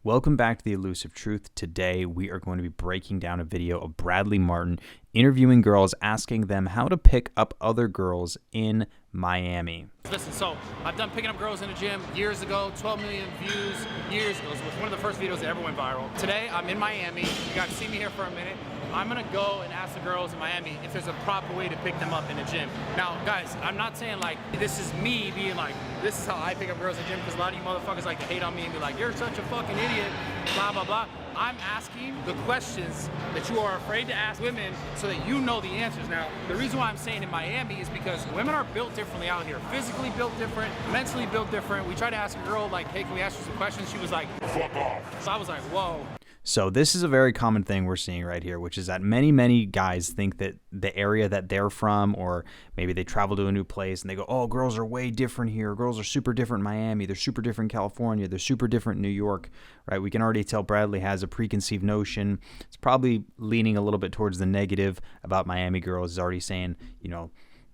Welcome back to The Elusive Truth. Today we are going to be breaking down a video of Bradley Martyn interviewing girls, asking them how to pick up other girls in Miami. Listen, so I've done picking up girls in the gym years ago, 12 million views years ago. So it was one of the first videos that ever went viral. Today I'm in Miami. You got to see me here for a minute. I'm gonna go and ask the girls in Miami if there's a proper way to pick them up in the gym. Now, guys, I'm not saying like this is me being like, this is how I pick up girls in the gym, because a lot of you motherfuckers like to hate on me and be like, you're such a fucking idiot, blah, blah, blah. I'm asking the questions that you are afraid to ask women so that you know the answers. Now, the reason why I'm saying in Miami is because women are built differently out here. Physically built different, mentally built different. We tried to ask a girl like, hey, can we ask you some questions? She was like, fuck off. So I was like, whoa. So this is a very common thing we're seeing right here, which is that many guys think that the area that they're from, or maybe they travel to a new place and they go, oh, girls are way different here. Girls are super different in Miami. They're super different in California. They're super different in New York, right? We can already tell Bradley has a preconceived notion. It's probably leaning a little bit towards the negative about Miami girls. He's already saying,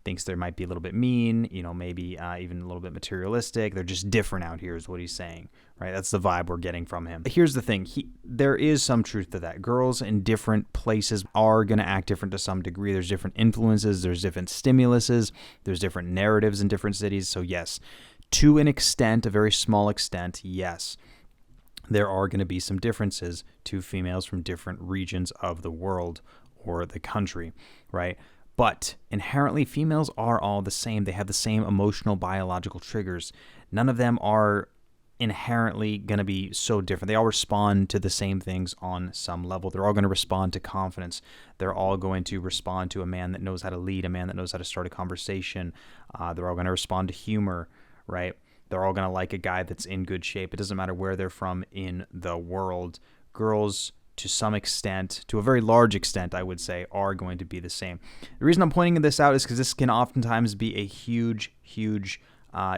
thinks they might be a little bit mean, maybe even a little bit materialistic. They're just different out here is what he's saying, right? That's the vibe we're getting from him. Here's the thing. There is some truth to that. Girls in different places are going to act different to some degree. There's different influences. There's different stimuluses. There's different narratives in different cities. So yes, to an extent, a very small extent, yes, there are going to be some differences to females from different regions of the world or the country, right? But inherently, females are all the same. They have the same emotional, biological triggers. None of them are inherently going to be so different. They all respond to the same things on some level. They're all going to respond to confidence. They're all going to respond to a man that knows how to lead, a man that knows how to start a conversation. They're all going to respond to humor, right? They're all going to like a guy that's in good shape. It doesn't matter where they're from in the world. Girls, to some extent, to a very large extent, I would say, are going to be the same. The reason I'm pointing this out is because this can oftentimes be a huge,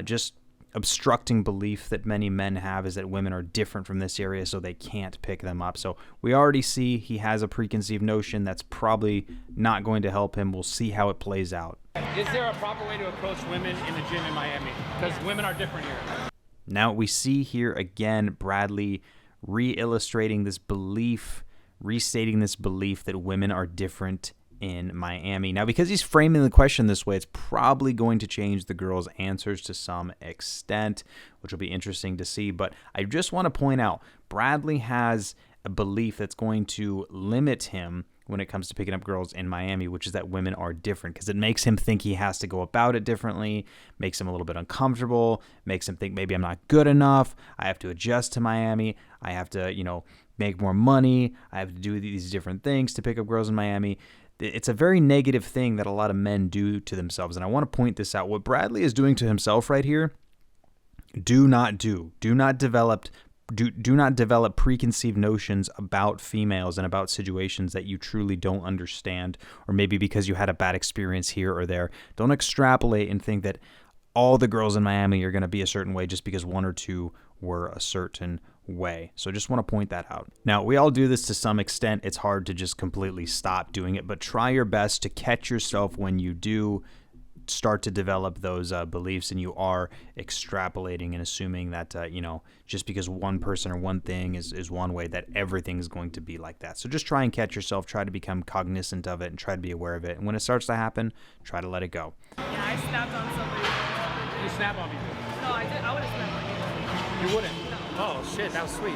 just obstructing belief that many men have, is that women are different from this area, so they can't pick them up. So we already see he has a preconceived notion that's probably not going to help him. We'll see how it plays out. Is there a proper way to approach women in the gym in Miami? Because women are different here. Now we see here again Bradley re-illustrating this belief, restating this belief that women are different in Miami. Now, because he's framing the question this way, it's probably going to change the girls' answers to some extent, which will be interesting to see. But I just want to point out, Bradley has a belief that's going to limit him when it comes to picking up girls in Miami, which is that women are different, because it makes him think he has to go about it differently, makes him a little bit uncomfortable, makes him think maybe I'm not good enough, I have to adjust to Miami, I have to, make more money, I have to do these different things to pick up girls in Miami. It's a very negative thing that a lot of men do to themselves, and I want to point this out. What Bradley is doing to himself right here, do not develop preconceived notions about females and about situations that you truly don't understand, or maybe because you had a bad experience here or there. Don't extrapolate and think that all the girls in Miami are going to be a certain way just because one or two were a certain way. So just want to point that out. Now, we all do this to some extent. It's hard to just completely stop doing it, but try your best to catch yourself when you do start to develop those beliefs and you are extrapolating and assuming that, just because one person or one thing is one way, that everything is going to be like that. So just try and catch yourself, try to become cognizant of it and try to be aware of it. And when it starts to happen, try to let it go. Yeah, I snapped on somebody. You snap on me? No, I didn't. I wouldn't snap on you. You wouldn't? No. Oh, shit, that was sweet.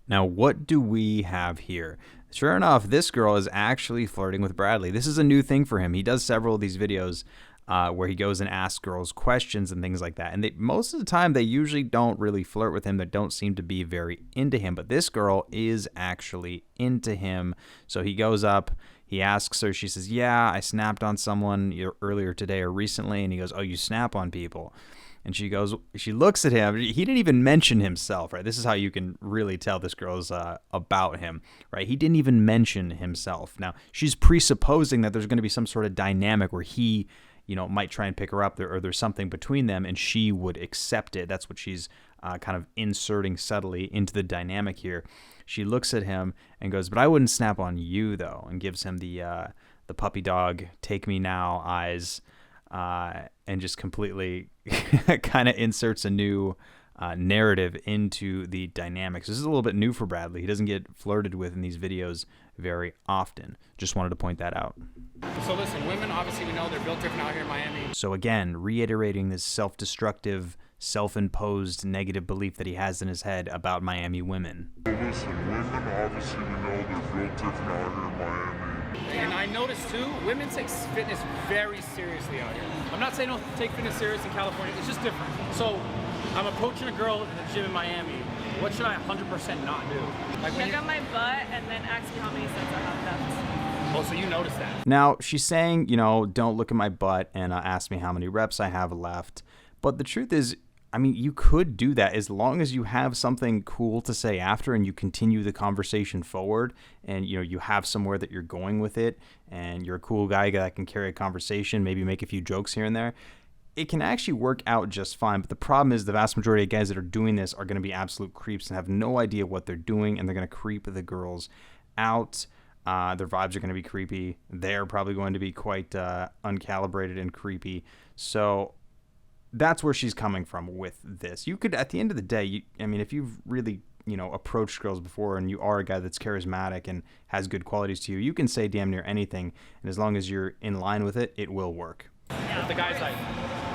Now, what do we have here? Sure enough, this girl is actually flirting with Bradley. This is a new thing for him. He does several of these videos where he goes and asks girls questions and things like that. And most of the time, they usually don't really flirt with him. They don't seem to be very into him. But this girl is actually into him. So he goes up, he asks her, she says, yeah, I snapped on someone earlier today or recently. And he goes, oh, you snap on people. And she looks at him. He didn't even mention himself, right? This is how you can really tell this girl's about him, right? He didn't even mention himself. Now, she's presupposing that there's going to be some sort of dynamic where he, might try and pick her up there, or there's something between them and she would accept it. That's what she's kind of inserting subtly into the dynamic here. She looks at him and goes, but I wouldn't snap on you, though, and gives him the puppy dog, take me now eyes, and just completely kind of inserts a new narrative into the dynamics. This is a little bit new for Bradley. He doesn't get flirted with in these videos very often. Just wanted to point that out. So listen, women, obviously we know they're built different out here in Miami. So again, reiterating this self-destructive, self-imposed negative belief that he has in his head about Miami women. Listen, women, obviously we know they're built different out here in Miami. And I noticed too, women take fitness very seriously out here. I'm not saying don't take fitness serious in California, it's just different. So I'm approaching a girl in the gym in Miami. What should I 100% not do? Like Look at my butt and then ask me how many sets I have left. Oh, so you noticed that. Now, she's saying, you know, don't look at my butt and ask me how many reps I have left. But the truth is, I mean, you could do that as long as you have something cool to say after and you continue the conversation forward and, you know, you have somewhere that you're going with it and you're a cool guy that can carry a conversation, maybe make a few jokes here and there. It can actually work out just fine. But the problem is the vast majority of guys that are doing this are going to be absolute creeps and have no idea what they're doing, and they're going to creep the girls out. Their vibes are going to be creepy. They're probably going to be quite uncalibrated and creepy. So that's where she's coming from with this. You could, at the end of the day, I mean, if you've really, you know, approached girls before and you are a guy that's charismatic and has good qualities to you, you can say damn near anything. And as long as you're in line with it, it will work. Yeah, But the guy's like,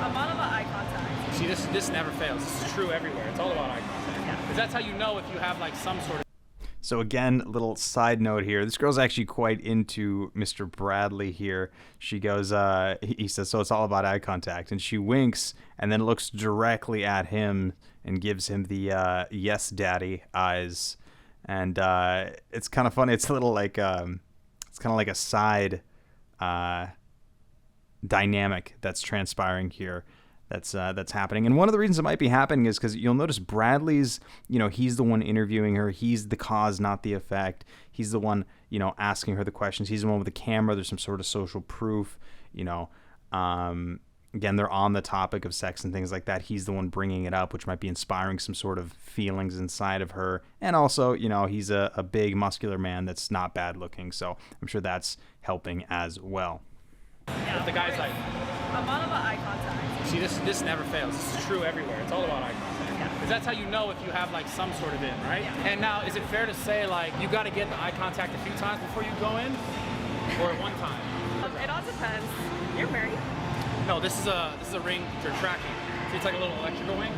I'm all about eye contact. see, this never fails. This is true everywhere. It's all about eye contact. Yeah. Because that's how you know if you have like some sort of. So again, little side note here. This girl's actually quite into Mr. Bradley here. She goes, he says, so it's all about eye contact. And she winks and then looks directly at him and gives him the yes, daddy eyes. And it's kind of funny. It's a little like, it's kind of like a side dynamic that's transpiring here. That's happening. And one of the reasons it might be happening is because you'll notice Bradley's, you know, he's the one interviewing her. He's the cause, not the effect. He's the one, you know, asking her the questions. He's the one with the camera. There's some sort of social proof, you know. Again, they're on the topic of sex and things like that. He's the one bringing it up, which might be inspiring some sort of feelings inside of her. And also, you know, he's a big, muscular man that's not bad looking. So I'm sure that's helping as well. Yeah, But the guy's like, I'm all about eye contact. see, this never fails. This is true everywhere. It's all about eye contact. Yeah. Because that's how you know if you have like some sort of in, right? Yeah. And now, is it fair to say like you got to get the eye contact a few times before you go in, or at one time? It all depends. You're married. No, this is a ring for tracking. See, it's like a little electrical ring.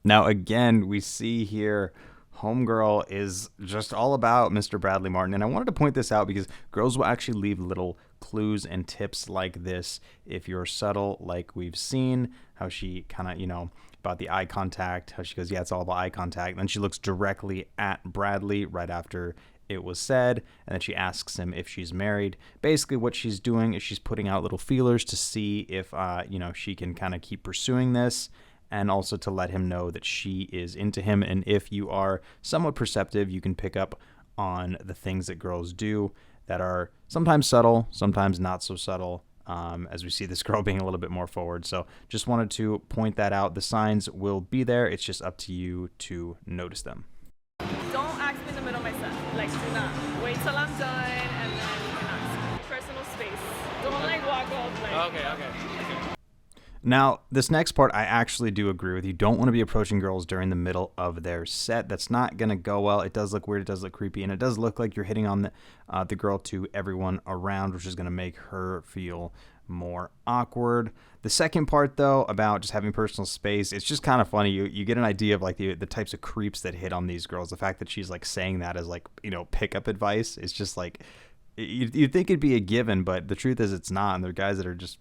Now, again, we see here homegirl is just all about Mr. Bradley Martyn. And I wanted to point this out because girls will actually leave little clues and tips like this if you're subtle, like we've seen, how she kind of, you know, about the eye contact, how she goes, yeah, it's all about eye contact. And then she looks directly at Bradley right after it was said, and then she asks him if she's married. Basically what she's doing is she's putting out little feelers to see if, you know, she can kind of keep pursuing this, and also to let him know that she is into him. And if you are somewhat perceptive, you can pick up on the things that girls do that are sometimes subtle, sometimes not so subtle, as we see this girl being a little bit more forward. So just wanted to point that out. The signs will be there. It's just up to you to notice them. Don't ask me in the middle of my set. Like, do not. Wait till I'm done and then you can ask. Personal space. Don't like walk off like. Okay. Now, this next part, I actually do agree with you. Don't want to be approaching girls during the middle of their set. That's not going to go well. It does look weird. It does look creepy. And it does look like you're hitting on the girl to everyone around, which is going to make her feel more awkward. The second part, though, about just having personal space, it's just kind of funny. You get an idea of like the types of creeps that hit on these girls. The fact that she's like saying that as like, you know, pickup advice. It's just like, you'd think it'd be a given, but the truth is it's not. And they're guys that are just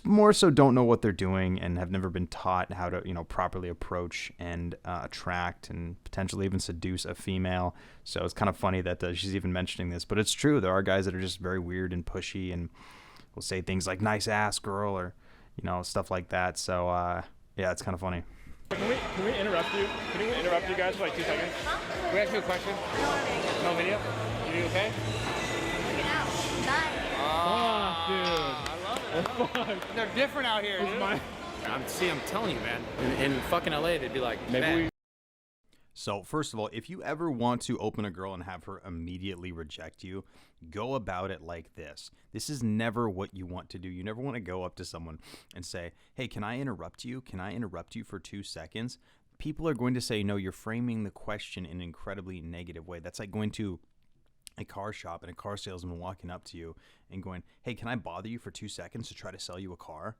more so don't know what they're doing and have never been taught how to, you know, properly approach and attract and potentially even seduce a female. So it's kind of funny that she's even mentioning this, but it's true. There are guys that are just very weird and pushy and will say things like nice ass girl or, you know, stuff like that. So yeah, it's kind of funny. Can we interrupt you? Can we interrupt you guys for like 2 seconds? Can we ask you a question? No video? You okay? Oh, dude. I love it. They're different out here, dude. I'm telling you, man. In fucking LA, they'd be like, Maybe man. we So first of all, if you ever want to open a girl and have her immediately reject you, go about it like this. This is never what you want to do. You never want to go up to someone and say, hey, can I interrupt you? Can I interrupt you for 2 seconds? People are going to say, no, you're framing the question in an incredibly negative way. That's like going to a car shop and a car salesman walking up to you and going, hey, can I bother you for 2 seconds to try to sell you a car?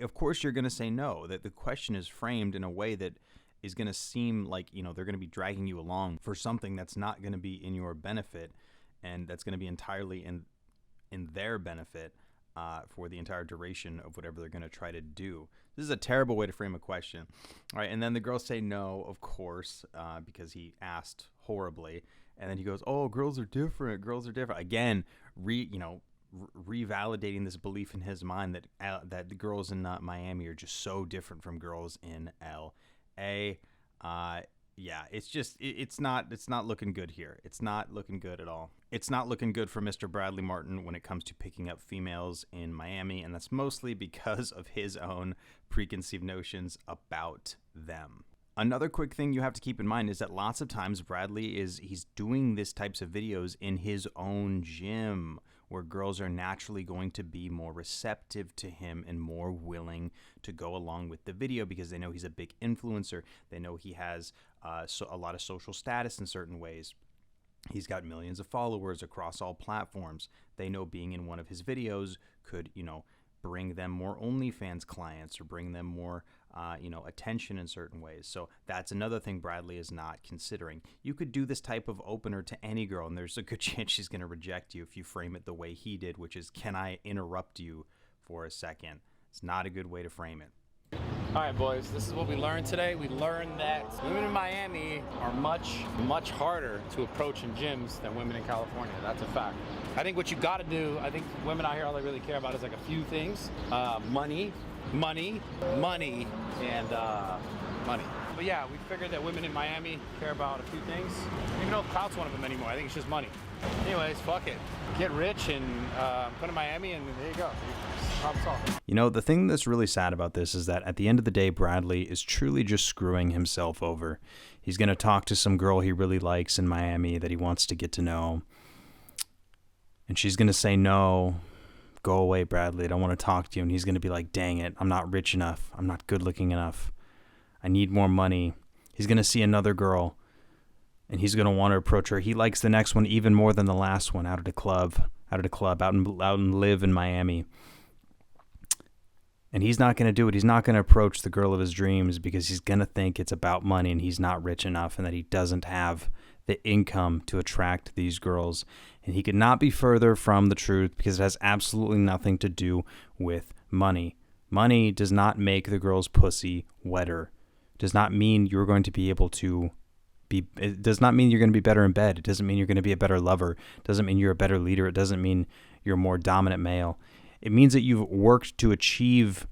Of course you're going to say no. That the question is framed in a way that is going to seem like, they're going to be dragging you along for something that's not going to be in your benefit, and that's going to be entirely in their benefit for the entire duration of whatever they're going to try to do. This is a terrible way to frame a question. All right, and then the girls say no, of course, because he asked horribly, and then he goes, oh, girls are different. Girls are different. Again, revalidating this belief in his mind that the girls in Miami are just so different from girls in L.A. Yeah, it's not looking good here. It's not looking good at all. It's not looking good for Mr. Bradley Martyn when it comes to picking up females in Miami, and that's mostly because of his own preconceived notions about them. Another quick thing you have to keep in mind is that lots of times he's doing this types of videos in his own gym, where girls are naturally going to be more receptive to him and more willing to go along with the video because they know he's a big influencer. They know he has a lot of social status in certain ways. He's got millions of followers across all platforms. They know being in one of his videos could, bring them more OnlyFans clients or bring them more, attention in certain ways. So that's another thing Bradley is not considering. You could do this type of opener to any girl, and there's a good chance she's going to reject you if you frame it the way he did, which is, can I interrupt you for a second? It's not a good way to frame it. All right, boys, this is what we learned today. We learned that women in Miami are much, much harder to approach in gyms than women in California. That's a fact. I think what you got to do, I think women out here, all they really care about is like a few things. Money, and money. But yeah, we figured that women in Miami care about a few things. I don't even know if clout's one of them anymore. I think it's just money. Anyways, fuck it. Get rich and come to Miami, and there you go. Problem solved. The thing that's really sad about this is that at the end of the day, Bradley is truly just screwing himself over. He's going to talk to some girl he really likes in Miami that he wants to get to know. And she's going to say, no, go away, Bradley. I don't want to talk to you. And he's going to be like, dang it, I'm not rich enough. I'm not good looking enough. I need more money. He's going to see another girl, and he's going to want to approach her. He likes the next one even more than the last one, out and live in Miami. And he's not going to do it. He's not going to approach the girl of his dreams because he's going to think it's about money and he's not rich enough and that he doesn't have the income to attract these girls. And he could not be further from the truth because it has absolutely nothing to do with money. Money does not make the girl's pussy wetter. It does not mean you're going to be able to be, it does not mean you're going to be better in bed. It doesn't mean you're going to be a better lover. It doesn't mean you're a better leader. It doesn't mean you're a more dominant male. It means that you've worked to achieve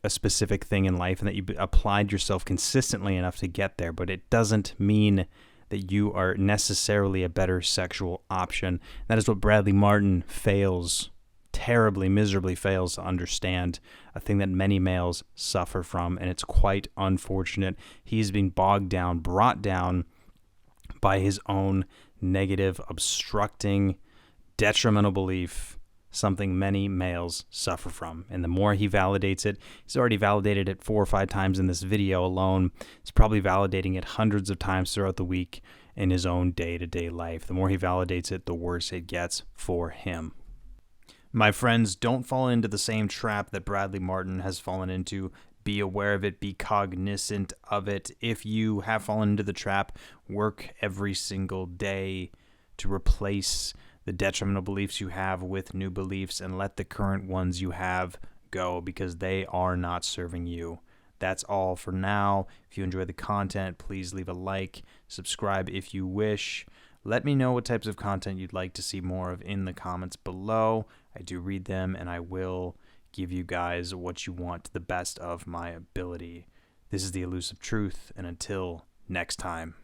a specific thing in life and that you applied yourself consistently enough to get there, but it doesn't mean that you are necessarily a better sexual option. That is what Bradley Martyn terribly, miserably fails to understand, a thing that many males suffer from, and it's quite unfortunate. He's been brought down by his own negative, obstructing, detrimental belief, something many males suffer from. And the more he validates it, he's already validated it 4 or 5 times in this video alone. He's probably validating it hundreds of times throughout the week in his own day-to-day life. The more he validates it, the worse it gets for him. My friends, don't fall into the same trap that Bradley Martyn has fallen into. Be aware of it. Be cognizant of it. If you have fallen into the trap, work every single day to replace the detrimental beliefs you have with new beliefs and let the current ones you have go because they are not serving you. That's all for now. If you enjoy the content, please leave a like, subscribe if you wish. Let me know what types of content you'd like to see more of in the comments below. I do read them, and I will give you guys what you want to the best of my ability. This is the Elusive Truth, and until next time.